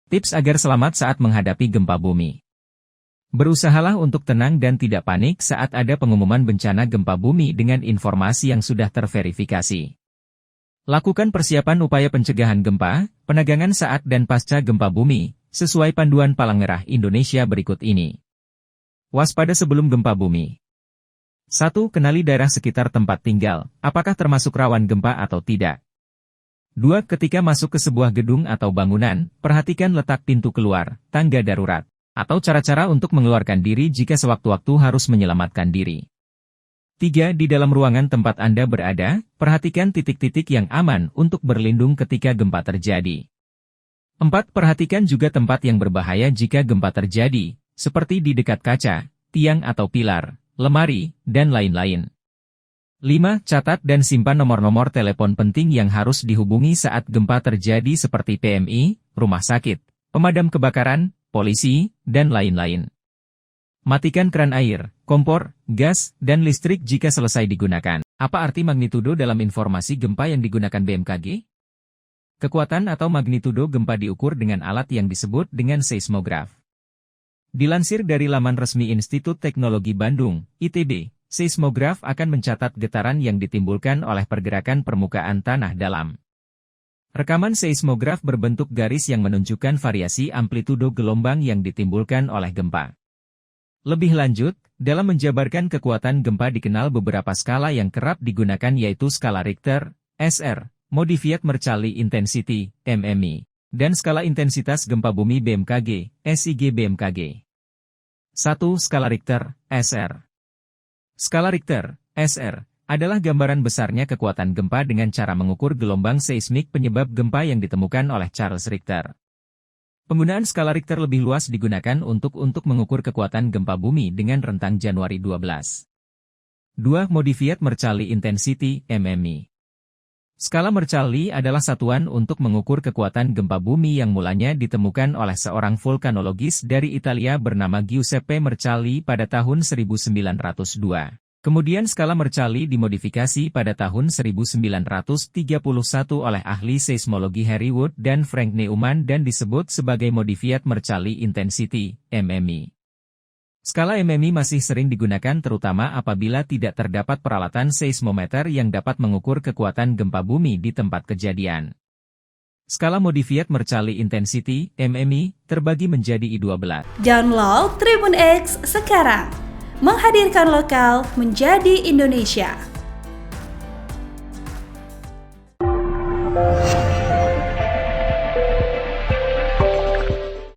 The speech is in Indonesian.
Tips agar selamat saat menghadapi gempa bumi. Berusahalah untuk tenang dan tidak panik saat ada pengumuman bencana gempa bumi dengan informasi yang sudah terverifikasi. Lakukan persiapan upaya pencegahan gempa, penegangan saat dan pasca gempa bumi, sesuai panduan Palang Merah Indonesia berikut ini. Waspada sebelum gempa bumi. 1. Kenali daerah sekitar tempat tinggal, apakah termasuk rawan gempa atau tidak. 2. Ketika masuk ke sebuah gedung atau bangunan, perhatikan letak pintu keluar, tangga darurat, atau cara-cara untuk mengeluarkan diri jika sewaktu-waktu harus menyelamatkan diri. 3. Di dalam ruangan tempat Anda berada, perhatikan titik-titik yang aman untuk berlindung ketika gempa terjadi. 4. Perhatikan juga tempat yang berbahaya jika gempa terjadi, seperti di dekat kaca, tiang atau pilar, lemari, dan lain-lain. 5. Catat dan simpan nomor-nomor telepon penting yang harus dihubungi saat gempa terjadi seperti PMI, rumah sakit, pemadam kebakaran, polisi, dan lain-lain. Matikan keran air, kompor, gas, dan listrik jika selesai digunakan. Apa arti magnitudo dalam informasi gempa yang digunakan BMKG? Kekuatan atau magnitudo gempa diukur dengan alat yang disebut dengan seismograf. Dilansir dari laman resmi Institut Teknologi Bandung, ITB, seismograf akan mencatat getaran yang ditimbulkan oleh pergerakan permukaan tanah dalam. Rekaman seismograf berbentuk garis yang menunjukkan variasi amplitudo gelombang yang ditimbulkan oleh gempa. Lebih lanjut, dalam menjabarkan kekuatan gempa dikenal beberapa skala yang kerap digunakan yaitu skala Richter, SR, Modified Mercalli Intensity, MMI, dan skala intensitas gempa bumi BMKG, SIG BMKG. 1. Skala Richter, SR. Skala Richter, SR, adalah gambaran besarnya kekuatan gempa dengan cara mengukur gelombang seismik penyebab gempa yang ditemukan oleh Charles Richter. Penggunaan skala Richter lebih luas digunakan untuk mengukur kekuatan gempa bumi dengan rentang Januari 12. 2. Modified Mercalli Intensity, MMI. Skala Mercalli adalah satuan untuk mengukur kekuatan gempa bumi yang mulanya ditemukan oleh seorang vulkanologis dari Italia bernama Giuseppe Mercalli pada tahun 1902. Kemudian skala Mercalli dimodifikasi pada tahun 1931 oleh ahli seismologi Harry Wood dan Frank Neumann dan disebut sebagai Modified Mercalli Intensity, MMI. Skala MMI masih sering digunakan terutama apabila tidak terdapat peralatan seismometer yang dapat mengukur kekuatan gempa bumi di tempat kejadian. Skala Modified Mercalli Intensity, MMI, terbagi menjadi I12. Download Tribun X sekarang. Menghadirkan lokal menjadi Indonesia.